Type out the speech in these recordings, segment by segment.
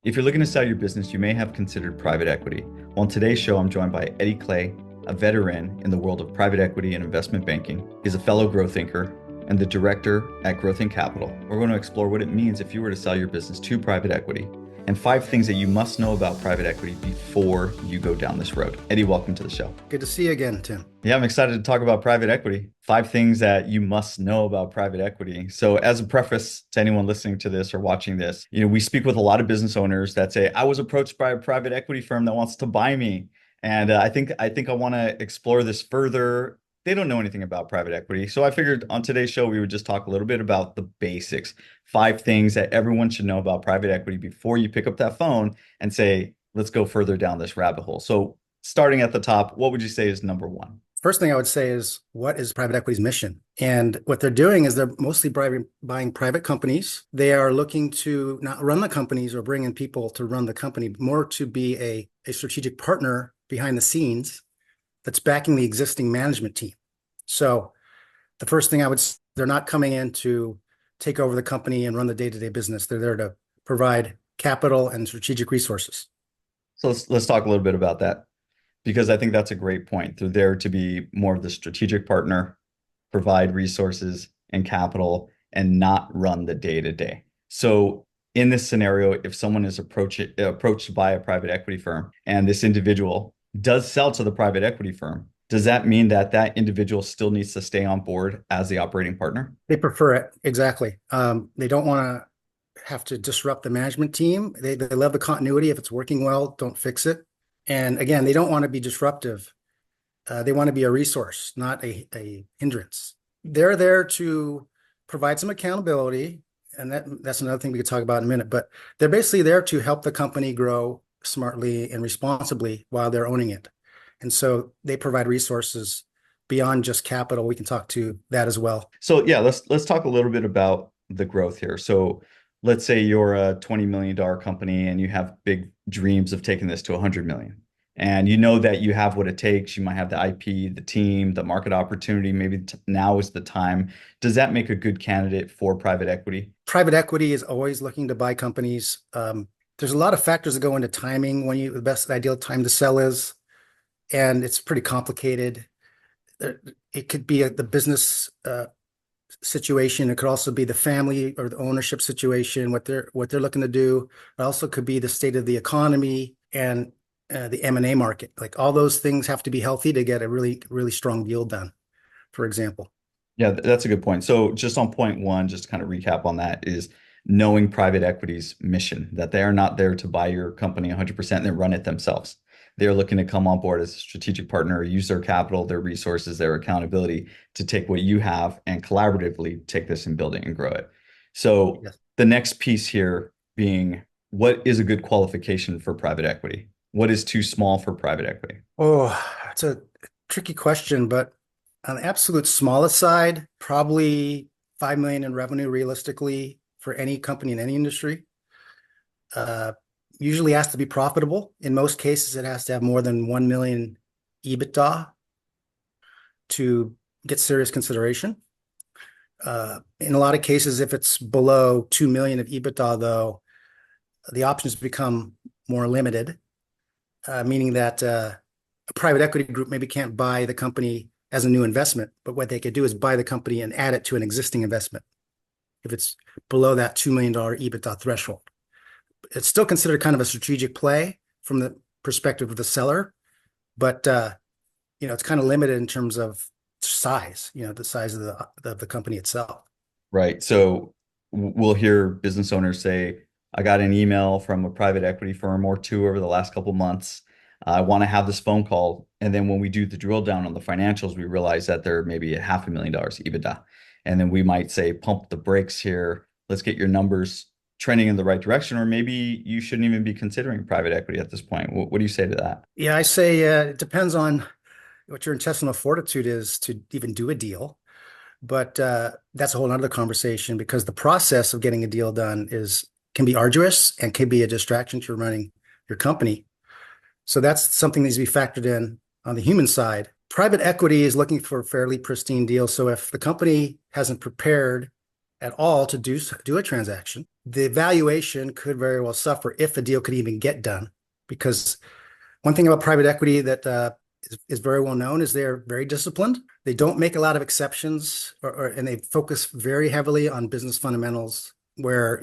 If you're looking to sell your business, you may have considered private equity. Well, on today's show, I'm joined by Eddie Clay, a veteran in the world of private equity and investment banking. He's a fellow growth thinker and the director at Growthink Capital. We're going to explore what it means if you were to sell your business to private equity and 5 things that you must know about private equity before you go down this road. Eddie, welcome to the show. Good to see you again, Tim. Yeah, I'm excited to talk about private equity. 5 things that you must know about private equity. So, as a preface to anyone listening to this or watching this, we speak with a lot of business owners that say, "I was approached by a private equity firm that wants to buy me," and I think I want to explore this further. They don't know anything about private equity, so I figured on today's show we would just talk a little bit about the basics. 5 things that everyone should know about private equity before you pick up that phone and say, "Let's go further down this rabbit hole." So, starting at the top, what would you say is number one? First thing I would say is, what is private equity's mission? And what they're doing is they're mostly buying private companies. They are looking to not run the companies or bring in people to run the company, but more to be a strategic partner behind the scenes that's backing the existing management team. So the first thing they're not coming in to take over the company and run the day-to-day business. They're there to provide capital and strategic resources. So let's talk a little bit about that because I think that's a great point. They're there to be more of the strategic partner, provide resources and capital, and not run the day to day. So in this scenario, if someone is approached by a private equity firm and this individual does sell to the private equity firm, does that mean that that individual still needs to stay on board as the operating partner? They prefer it. Exactly. They don't want to have to disrupt the management team. They love the continuity. If it's working well, don't fix it. And again, they don't want to be disruptive. They want to be a resource, not a hindrance. They're there to provide some accountability. And that's another thing we could talk about in a minute. But they're basically there to help the company grow smartly and responsibly while they're owning it. And so they provide resources beyond just capital. We can talk to that as well. So yeah, let's talk a little bit about the growth here. So let's say you're a $20 million company and you have big dreams of taking this to 100 million. And you know that you have what it takes. You might have the IP, the team, the market opportunity. Maybe now is the time. Does that make a good candidate for private equity? Private equity is always looking to buy companies. There's a lot of factors that go into timing when the best ideal time to sell is, and it's pretty complicated. It could be the business situation. It could also be the family or the ownership situation, what they're looking to do. It also could be the state of the economy and the M&A market. Like all those things have to be healthy to get a really, really strong deal done, for example. Yeah, that's a good point. So just on point one, just to kind of recap on that is knowing private equity's mission, that they are not there to buy your company 100% and then run it themselves. They're looking to come on board as a strategic partner, use their capital, their resources, their accountability to take what you have and collaboratively take this and build it and grow it. So Yes. the next piece here being, what is a good qualification for private equity? What is too small for private equity? Oh, it's a tricky question, but on the absolute smallest side, probably 5 million in revenue realistically for any company in any industry. Usually has to be profitable. In most cases, it has to have more than 1 million EBITDA to get serious consideration. In a lot of cases, if it's below 2 million of EBITDA, though, the options become more limited, meaning that a private equity group maybe can't buy the company as a new investment, but what they could do is buy the company and add it to an existing investment if it's below that $2 million EBITDA threshold. It's still considered kind of a strategic play from the perspective of the seller, but it's kind of limited in terms of size, the size of the company itself. Right. So we'll hear business owners say, I got an email from a private equity firm or two over the last couple of months. I want to have this phone call. And then when we do the drill down on the financials, we realize that they're maybe a $500,000 EBITDA. And then we might say, pump the brakes here. Let's get your numbers trending in the right direction. Or maybe you shouldn't even be considering private equity at this point. What do you say to that? Yeah, I say it depends on what your intestinal fortitude is to even do a deal. But that's a whole other conversation because the process of getting a deal done can be arduous and can be a distraction to running your company. So that's something that needs to be factored in on the human side. Private equity is looking for a fairly pristine deal. So if the company hasn't prepared at all to do a transaction, the valuation could very well suffer if a deal could even get done. Because one thing about private equity that is very well known is they're very disciplined. They don't make a lot of exceptions, and they focus very heavily on business fundamentals where,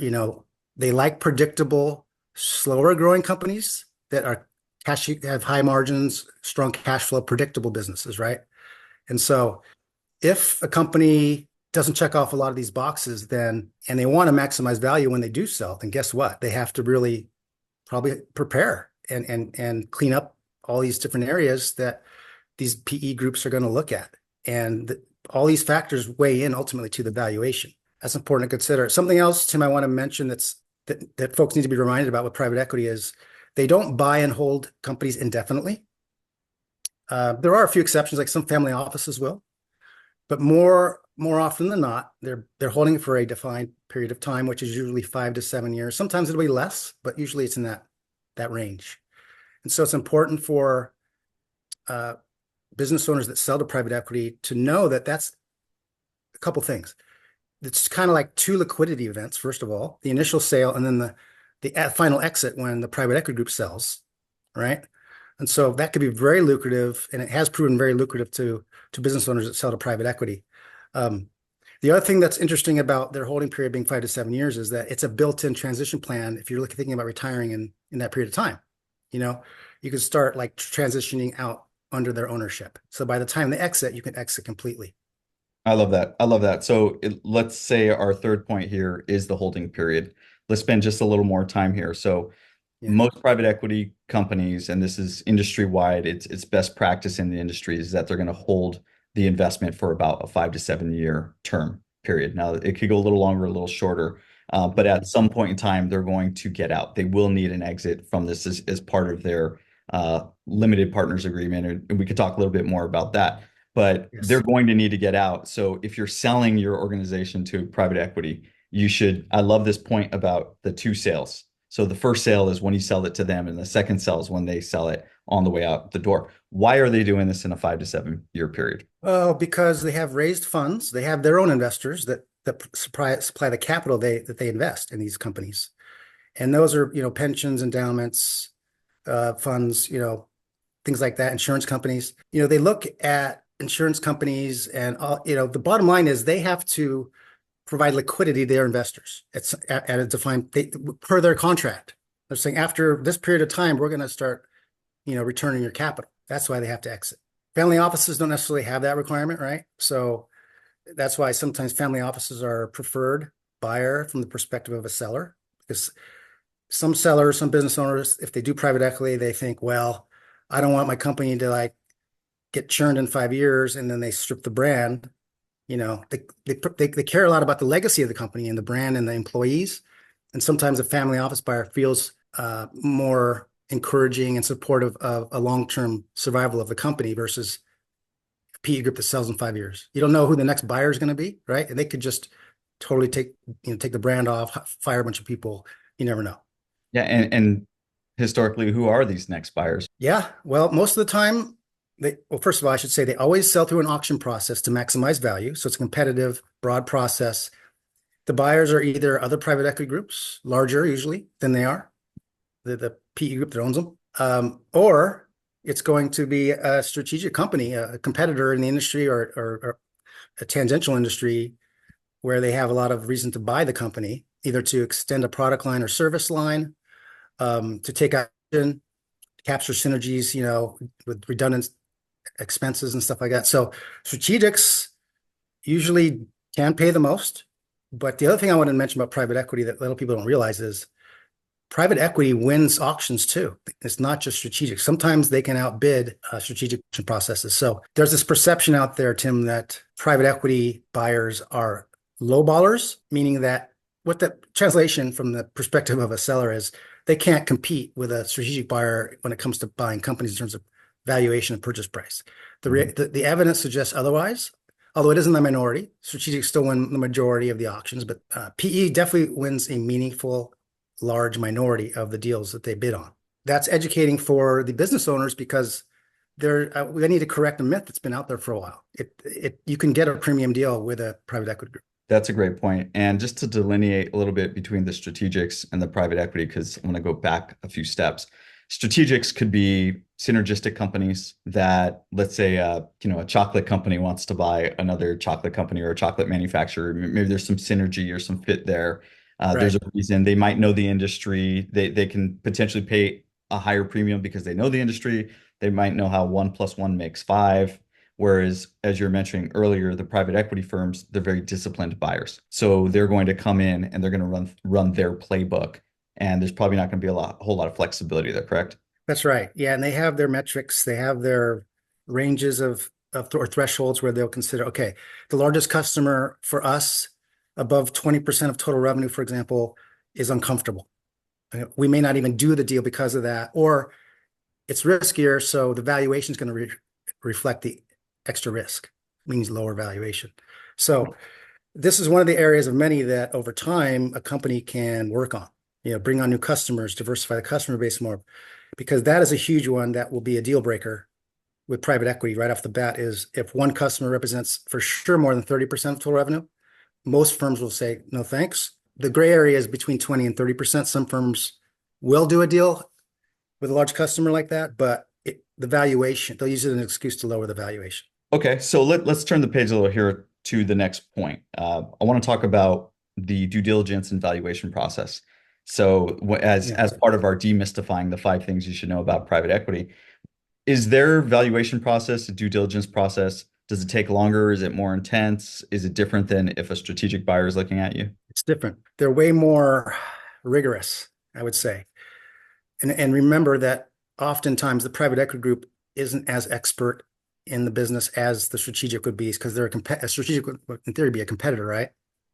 they like predictable, slower growing companies that are cash, have high margins, strong cash flow, predictable businesses, right? And so if a company doesn't check off a lot of these boxes, then, and they want to maximize value when they do sell, then guess what? They have to really probably prepare and clean up all these different areas that these PE groups are going to look at. And all these factors weigh in ultimately to the valuation. That's important to consider. Something else, Tim, I want to mention that folks need to be reminded about with private equity is they don't buy and hold companies indefinitely. There are a few exceptions, like some family offices will, but more often than not, they're holding it for a defined period of time, which is usually 5 to 7 years. Sometimes it'll be less, but usually it's in that range. And so it's important for business owners that sell to private equity to know that that's a couple things. It's kind of like two liquidity events. First of all, the initial sale, and then the final exit when the private equity group sells, right? And so that could be very lucrative, and it has proven very lucrative to business owners that sell to private equity. The other thing that's interesting about their holding period being 5 to 7 years is that it's a built-in transition plan. If you're thinking about retiring in that period of time, you can start like transitioning out under their ownership. So by the time they exit, you can exit completely. I love that. I love that. So let's say our third point here is the holding period. Let's spend just a little more time here. So Yeah. most private equity companies, and this is industry wide, it's best practice in the industry is that they're going to hold the investment for about a 5 to 7 year term period. Now it could go a little longer, a little shorter, but at some point in time, they're going to get out. They will need an exit from this as part of their limited partners agreement, and we could talk a little bit more about that. But they're Yes. going to need to get out. So if you're selling your organization to private equity, you should. I love this point about the two sales. So the first sale is when you sell it to them, and the second sale is when they sell it on the way out the door. Why are they doing this in a 5 to 7 year period? Oh, because they have raised funds. They have their own investors that supply the capital that they invest in these companies. And those are, pensions, endowments, funds, things like that, insurance companies. They look at insurance companies and all, the bottom line is they have to provide liquidity to their investors. It's at a defined per their contract. They're saying after this period of time, we're going to start, returning your capital. That's why they have to exit. Family offices don't necessarily have that requirement, right? So that's why sometimes family offices are a preferred buyer from the perspective of a seller, because some sellers, some business owners, if they do private equity, they think, well, I don't want my company to like get churned in 5 years and then they strip the brand. They care a lot about the legacy of the company and the brand and the employees. And sometimes a family office buyer feels more encouraging and supportive of a long-term survival of the company versus a PE group that sells in 5 years. You don't know who the next buyer is going to be, right? And they could just totally take the brand off, fire a bunch of people. You never know. Yeah, and historically, who are these next buyers? Yeah, well, most of the time, first of all, I should say they always sell through an auction process to maximize value. So it's a competitive, broad process. The buyers are either other private equity groups, larger usually than they are, the PE group that owns them, or it's going to be a strategic company, a competitor in the industry or a tangential industry where they have a lot of reason to buy the company, either to extend a product line or service line, to take action, capture synergies, with redundant expenses and stuff like that. So strategics usually can pay the most. But the other thing I want to mention about private equity that little people don't realize is private equity wins auctions too. It's not just strategic. Sometimes they can outbid strategic processes. So there's this perception out there, Tim, that private equity buyers are lowballers, meaning that what the translation from the perspective of a seller is, they can't compete with a strategic buyer when it comes to buying companies in terms of valuation and purchase price. The evidence suggests otherwise, although it isn't the minority. Strategics still win the majority of the auctions, but PE definitely wins a meaningful, large minority of the deals that they bid on. That's educating for the business owners because they need to correct a myth that's been out there for a while. You can get a premium deal with a private equity group. That's a great point. And just to delineate a little bit between the strategics and the private equity, because I'm going to go back a few steps. Strategics could be synergistic companies that, let's say, a chocolate company wants to buy another chocolate company or a chocolate manufacturer. Maybe there's some synergy or some fit there. There's Right. a reason they might know the industry. They can potentially pay a higher premium because they know the industry. They might know how 1 + 1 makes 5. Whereas, as you're mentioning earlier, the private equity firms, they're very disciplined buyers. So they're going to come in and they're going to run their playbook. And there's probably not going to be whole lot of flexibility there, correct? That's right. Yeah, and they have their metrics. They have their ranges or thresholds where they'll consider, okay, the largest customer for us above 20% of total revenue, for example, is uncomfortable. We may not even do the deal because of that, or it's riskier, so the valuation is going to reflect the extra risk, means lower valuation. So this is one of the areas of many that over time a company can work on, bring on new customers, diversify the customer base more, because that is a huge one that will be a deal breaker with private equity right off the bat is if one customer represents for sure more than 30% of total revenue, most firms will say, no, thanks. The gray area is between 20 and 30%. Some firms will do a deal with a large customer like that, but the valuation, they'll use it as an excuse to lower the valuation. Okay, so let's turn the page a little here to the next point. I want to talk about the due diligence and valuation process. So, Yeah, as part of our demystifying the 5 things you should know about private equity, is their valuation process, a due diligence process, does it take longer? Is it more intense? Is it different than if a strategic buyer is looking at you? it's different. They're way more rigorous, I would say. And remember that oftentimes the private equity group isn't as expert in the business as the strategic would be because a strategic would, in theory, be a competitor, right?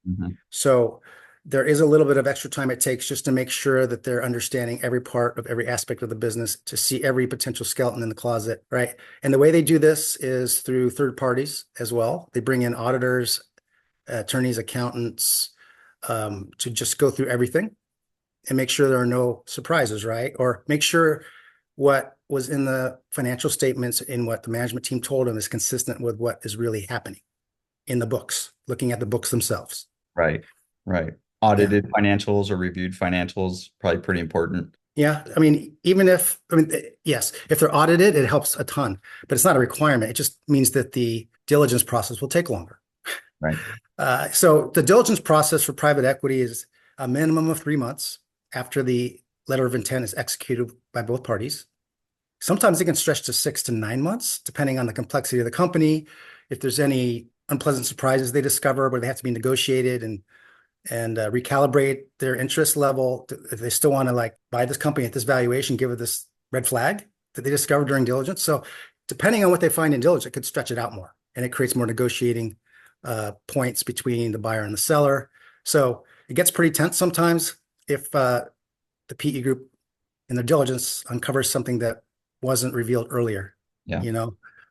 Mhm. So there is a little bit of extra time it takes just to make sure that they're understanding every part of every aspect of the business to see every potential skeleton in the closet, right? And the way they do this is through third parties as well. They bring in auditors, attorneys, accountants, to just go through everything and make sure there are no surprises, right? Or make sure what was in the financial statements and what the management team told them is consistent with what is really happening in the books, looking at the books themselves. Right, right. Yeah. Audited financials or reviewed financials, probably pretty important. Yeah. I mean, yes, if they're audited, it helps a ton, but it's not a requirement. It just means that the diligence process will take longer. Right. So the diligence process for private equity is a minimum of 3 months after the letter of intent is executed by both parties. Sometimes it can stretch to 6 to 9 months, depending on the complexity of the company. If there's any unpleasant surprises they discover where they have to be negotiated and recalibrate their interest level, if they still want to like buy this company at this valuation, give it this red flag that they discovered during diligence. So depending on what they find in diligence, it could stretch it out more, and it creates more negotiating points between the buyer and the seller. So it gets pretty tense sometimes if the PE group in their diligence uncovers something that wasn't revealed earlier, Yeah.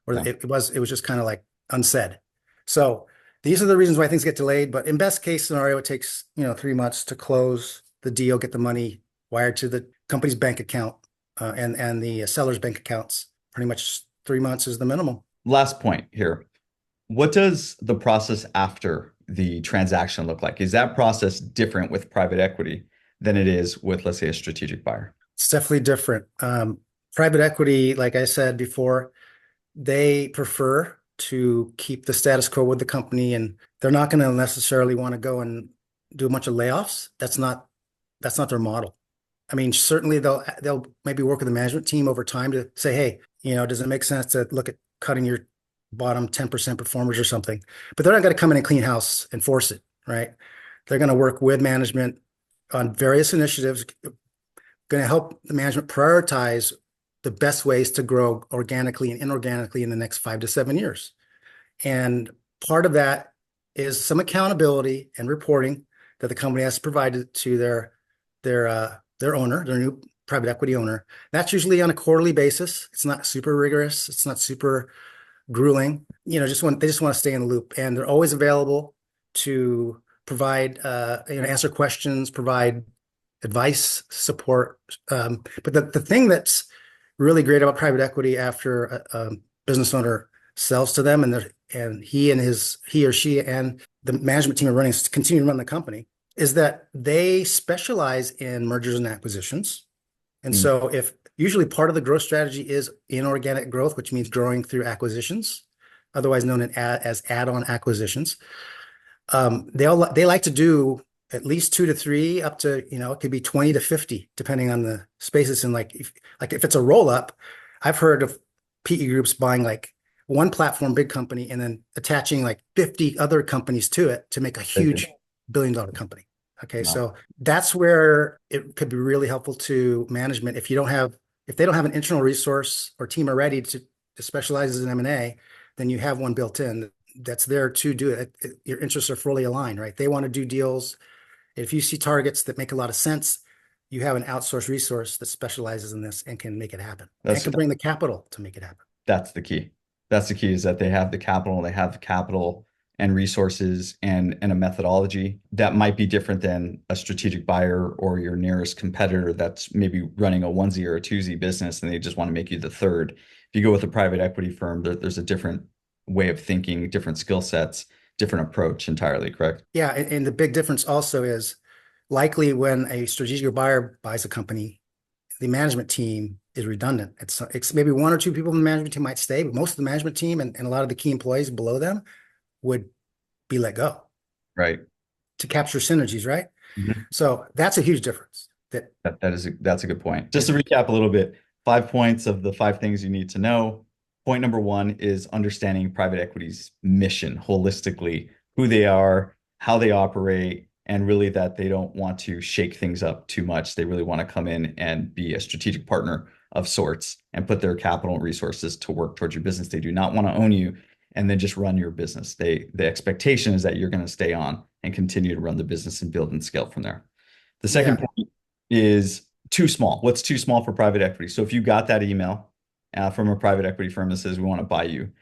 or Yeah. it was just kind of like unsaid. So these are the reasons why things get delayed. But in best case scenario, it takes 3 months to close the deal, get the money wired to the company's bank account, and the seller's bank accounts. Pretty much 3 months is the minimum. Last point here. What does the process after the transaction look like? Is that process different with private equity than it is with, let's say, a strategic buyer? It's definitely different. Private equity, like I said before, they prefer to keep the status quo with the company, and they're not going to necessarily want to go and do a bunch of layoffs. That's not their model. I mean, certainly they'll maybe work with the management team over time to say, hey, does it make sense to look at cutting your bottom 10% performers or something? But they're not going to come in and clean house and force it, right? They're going to work with management on various initiatives, going to help the management prioritize the best ways to grow organically and inorganically in the next 5 to 7 years. And part of that is some accountability and reporting that the company has provided to their owner, their new private equity owner. That's usually on a quarterly basis. It's not super rigorous. It's not super grueling. They just want to stay in the loop, and they're always available to provide, answer questions, provide advice, support. But the thing that's really great about private equity after a business owner sells to them and and he or she and the management team are running, continue to run the company, is that they specialize in mergers and acquisitions. And Mm. so if usually part of the growth strategy is inorganic growth, which means growing through acquisitions, otherwise known as add-on acquisitions. They like to do at least 2 to 3, up to, it could be 20 to 50, depending on the spaces. And like if it's a roll up, I've heard of PE groups buying like one platform, big company, and then attaching like 50 other companies to it to make a huge billion-dollar company. Okay, Wow. so that's where it could be really helpful to management. If they don't have an internal resource or team already to specializes in M&A, then you have one built in that's there to do it. Your interests are fully aligned, right? They want to do deals. If you see targets that make a lot of sense, you have an outsourced resource that specializes in this and can make it happen and That's can bring the capital to make it happen. that's the key. That's the key, is that they have the capital and resources and a methodology that might be different than a strategic buyer or your nearest competitor that's maybe running a onesie or a twosie business and they just want to make you the third. If you go with a private equity firm, there's a different way of thinking, different skill sets, different approach entirely, correct? Yeah, and the big difference also is likely when a strategic buyer buys a company, the management team is redundant. It's maybe one or two people in the management team might stay, but most of the management team and a lot of the key employees below them would be let go Right. to capture synergies, right? Mhm. So that's a huge difference. That's a good point. Just to recap a little bit, 5 points of the 5 things you need to know. Point number one is understanding private equity's mission holistically, who they are, how they operate, and really that they don't want to shake things up too much. They really want to come in and be a strategic partner of sorts and put their capital and resources to work towards your business. They do not want to own you and then just run your business. The expectation is that you're going to stay on and continue to run the business and build and scale from there. The second Yeah. point is too small. What's too small for private equity? So if you got that email from a private equity firm that says we want to buy you,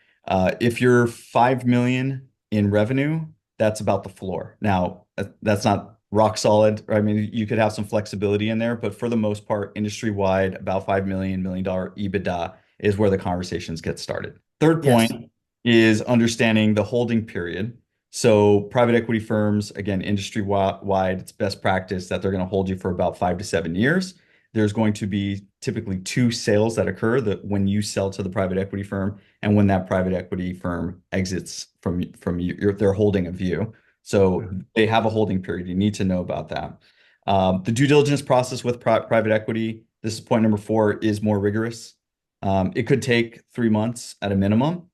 if you're 5 million in revenue, that's about the floor. Now that's not rock solid. I mean, you could have some flexibility in there, but for the most part, industry wide, about $5 million EBITDA is where the conversations get started. Third Yes. point is understanding the holding period. So private equity firms, again, industry wide, it's best practice that they're going to hold you for about 5 to 7 years. There's going to be typically two sales that occur, that when you sell to the private equity firm and when that private equity firm exits from their holding of you. So they have a holding period. You need to know about that. The due diligence process with private equity, this is point number 4, is more rigorous. It could take 3 months at a minimum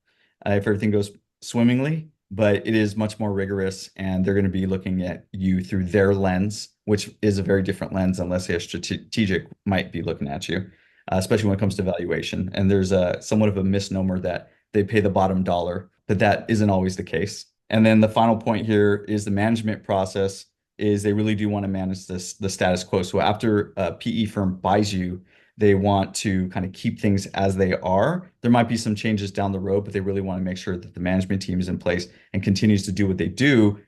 if everything goes swimmingly, but it is much more rigorous and they're going to be looking at you through their lens, which is a very different lens than, let's say, a strategic might be looking at you, especially when it comes to valuation. And there's a somewhat of a misnomer that they pay the bottom dollar, but that isn't always the case. And then the final point here is the management process is they really do want to manage the status quo. So after a PE firm buys you, they want to kind of keep things as they are. There might be some changes down the road, but they really want to make sure that the management team is in place and continues to do what they do.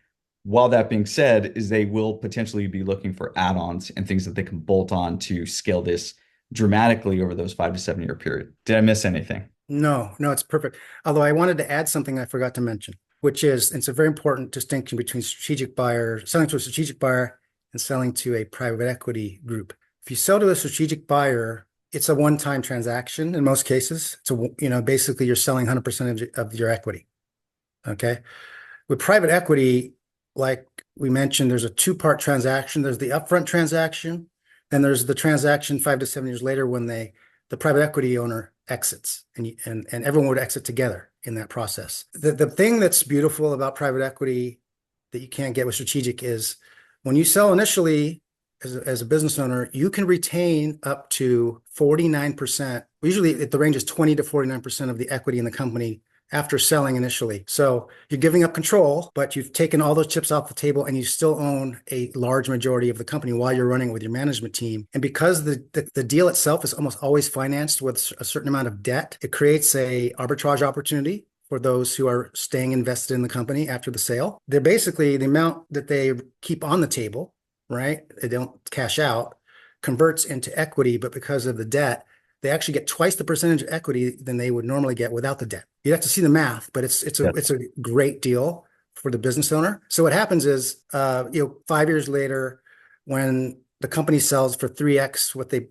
While that being said, is they will potentially be looking for add-ons and things that they can bolt on to scale this dramatically over those 5 to 7 year period. Did I miss anything? No, it's perfect. Although I wanted to add something I forgot to mention, which is it's a very important distinction between selling to a strategic buyer and selling to a private equity group. If you sell to a strategic buyer, it's a one-time transaction in most cases. Basically you're selling 100% of your equity. Okay. With private equity, like we mentioned, there's a two-part transaction. There's the upfront transaction, then there's the transaction 5 to 7 years later when the private equity owner exits, and everyone would exit together in that process. The thing that's beautiful about private equity that you can't get with strategic is when you sell initially as a business owner, you can retain up to 49%. Usually the range is 20 to 49% of the equity in the company after selling initially. So you're giving up control, but you've taken all those chips off the table and you still own a large majority of the company while you're running with your management team. And because the deal itself is almost always financed with a certain amount of debt, it creates a arbitrage opportunity for those who are staying invested in the company after the sale. They're basically the amount that they keep on the table, right? They don't cash out, converts into equity, but because of the debt, they actually get twice the percentage of equity than they would normally get without the debt. You have to see the math, but it's a great deal for the business owner. So what happens is, 5 years later, when the company sells for 3x what they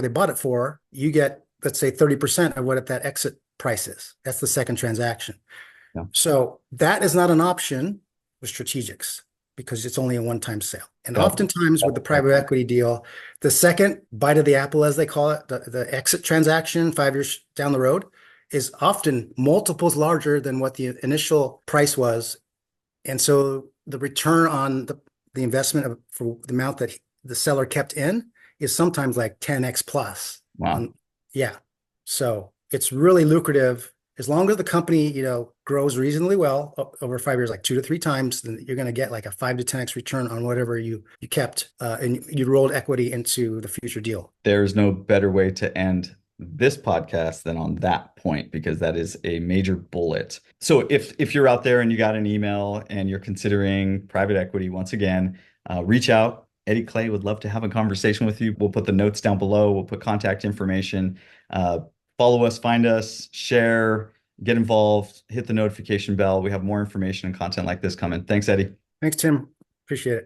bought it for, you get, let's say, 30% of what that exit price is. That's the second transaction. Yeah. So that is not an option with strategics because it's only a one-time sale. And Yep. oftentimes with the private equity deal, the second bite of the apple, as they call it, the exit transaction 5 years down the road, is often multiples larger than what the initial price was. And so the return on the investment for the amount that the seller kept in is sometimes like 10x plus. Wow. Yeah. So it's really lucrative. As long as the company, grows reasonably well over 5 years, like 2 to 3 times, then you're going to get like a 5 to 10x return on whatever you kept, and you rolled equity into the future deal. There's no better way to end this podcast than on that point, because that is a major bullet. So if you're out there and you got an email and you're considering private equity, once again, reach out. Eddie Clay would love to have a conversation with you. We'll put the notes down below. We'll put contact information. Follow us, find us, share, get involved, hit the notification bell. We have more information and content like this coming. Thanks, Eddie. Thanks, Tim. Appreciate it.